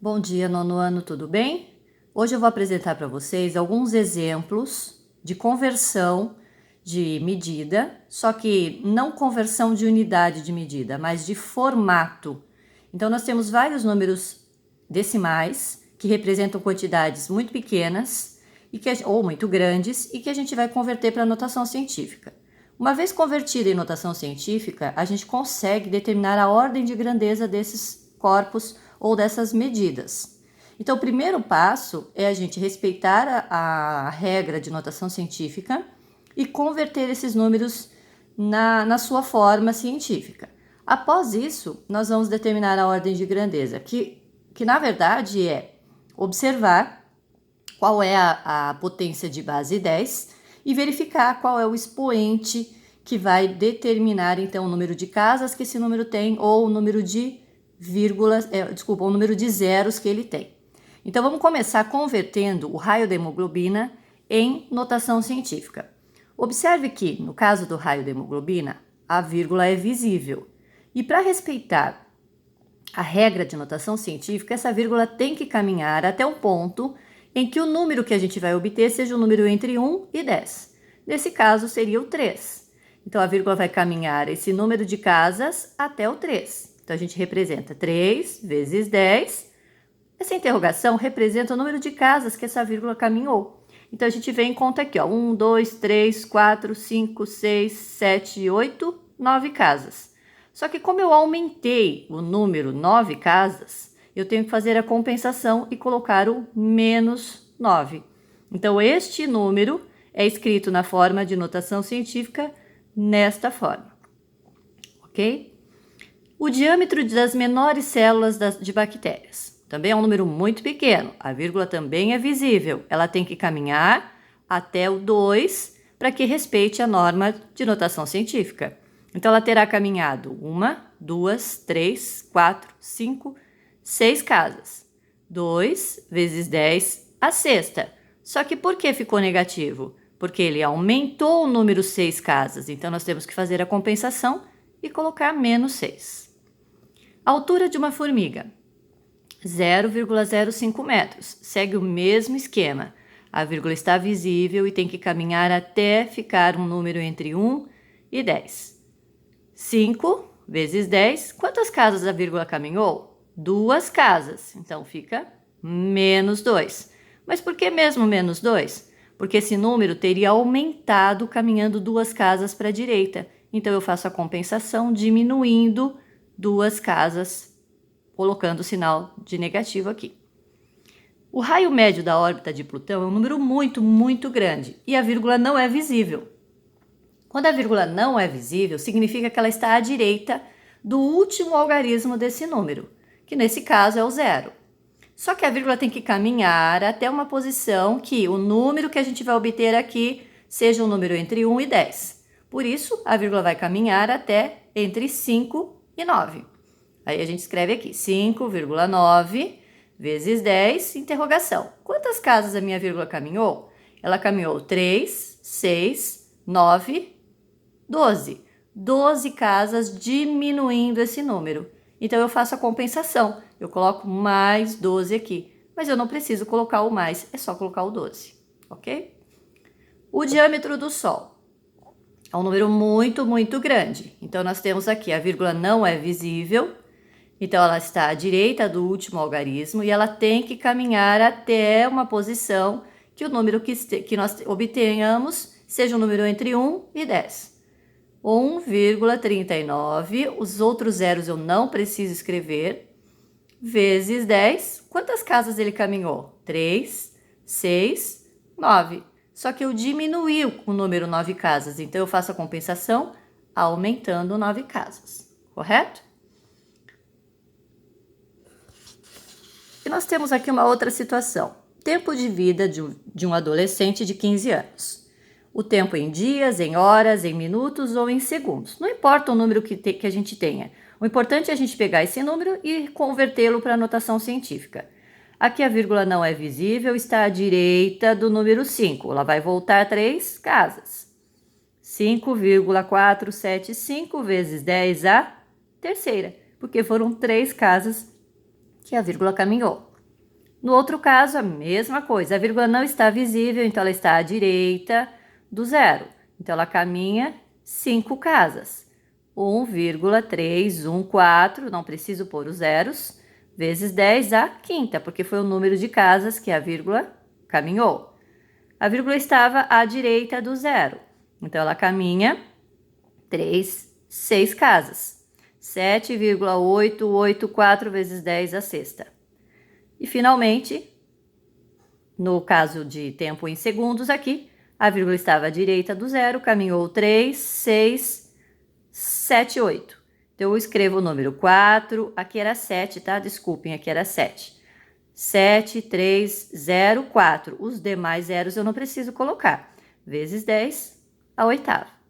Bom dia, nono ano, tudo bem? Hoje eu vou apresentar para vocês alguns exemplos de conversão de medida, só que não conversão de unidade de medida, mas de formato. Então, nós temos vários números decimais que representam quantidades muito pequenas ou muito grandes e que a gente vai converter para notação científica. Uma vez convertida em notação científica, a gente consegue determinar a ordem de grandeza desses corpos ou dessas medidas. Então, o primeiro passo é a gente respeitar a regra de notação científica e converter esses números na sua forma científica. Após isso, nós vamos determinar a ordem de grandeza, que na verdade é observar qual é a potência de base 10 e verificar qual é o expoente que vai determinar então o número de casas que esse número tem ou o número de o número de zeros que ele tem. Então vamos começar convertendo o raio da hemoglobina em notação científica. Observe que no caso do raio da hemoglobina, a vírgula é visível. E para respeitar a regra de notação científica, essa vírgula tem que caminhar até um ponto em que o número que a gente vai obter seja um número entre 1 e 10. Nesse caso, seria o 3. Então, a vírgula vai caminhar esse número de casas até o 3. Então, a gente representa 3 vezes 10. Essa interrogação representa o número de casas que essa vírgula caminhou. Então, a gente vem em conta aqui, ó, 1, 2, 3, 4, 5, 6, 7, 8, 9 casas. Só que como eu aumentei o número 9 casas, eu tenho que fazer a compensação e colocar o menos 9. Então, este número é escrito na forma de notação científica nesta forma, ok? O diâmetro das menores células de bactérias também é um número muito pequeno. A vírgula também é visível. Ela tem que caminhar até o 2 para que respeite a norma de notação científica. Então, ela terá caminhado 1, 2, 3, 4, 5, 6 casas. 2 vezes 10, a sexta. Só que por que ficou negativo? Porque ele aumentou o número 6 casas. Então, nós temos que fazer a compensação e colocar menos 6. A altura de uma formiga, 0,05 metros. Segue o mesmo esquema. A vírgula está visível e tem que caminhar até ficar um número entre 1 e 10. 5 vezes 10, quantas casas a vírgula caminhou? 2 casas, então fica menos 2. Mas por que mesmo menos 2? Porque esse número teria aumentado caminhando 2 casas para a direita. Então eu faço a compensação diminuindo 2 casas, colocando o sinal de negativo aqui. O raio médio da órbita de Plutão é um número muito, muito grande e a vírgula não é visível. Quando a vírgula não é visível, significa que ela está à direita do último algarismo desse número, que nesse caso é o 0. Só que a vírgula tem que caminhar até uma posição que o número que a gente vai obter aqui seja um número entre 1 e 10. Por isso, a vírgula vai caminhar até entre 5 e 9. Aí a gente escreve aqui, 5,9 vezes 10, interrogação. Quantas casas a minha vírgula caminhou? Ela caminhou 3, 6, 9, 12. 12 casas diminuindo esse número. Então, eu faço a compensação. Eu coloco mais 12 aqui. Mas eu não preciso colocar o mais, é só colocar o 12, ok? O diâmetro do Sol é um número muito, muito grande. Então, nós temos aqui, a vírgula não é visível. Então, ela está à direita do último algarismo e ela tem que caminhar até uma posição que o número que nós obtenhamos seja um número entre 1 e 10. 1,39, os outros zeros eu não preciso escrever, vezes 10. Quantas casas ele caminhou? 3, 6, 9. Só que eu diminuí o número 9 casas, então eu faço a compensação aumentando 9 casas, correto? E nós temos aqui uma outra situação. Tempo de vida de um adolescente de 15 anos. O tempo em dias, em horas, em minutos ou em segundos. Não importa o número que a gente tenha. O importante é a gente pegar esse número e convertê-lo para a notação científica. Aqui a vírgula não é visível, está à direita do número 5. Ela vai voltar 3 casas. 5,475 vezes 10 a terceira, porque foram 3 casas que a vírgula caminhou. No outro caso, a mesma coisa. A vírgula não está visível, então ela está à direita do zero. Então, ela caminha 5 casas. 1,314, não preciso pôr os zeros, vezes 10 a quinta, porque foi o número de casas que a vírgula caminhou. A vírgula estava à direita do zero. Então, ela caminha 6 casas. 7,884 vezes 10 a sexta. E, finalmente, no caso de tempo em segundos aqui, a vírgula estava à direita do zero, caminhou 3, 6, 7, 8. Então, eu escrevo o número 4, aqui era 7, tá? Desculpem, aqui era 7. 7, 3, 0, 4. Os demais zeros eu não preciso colocar. Vezes 10, a oitava.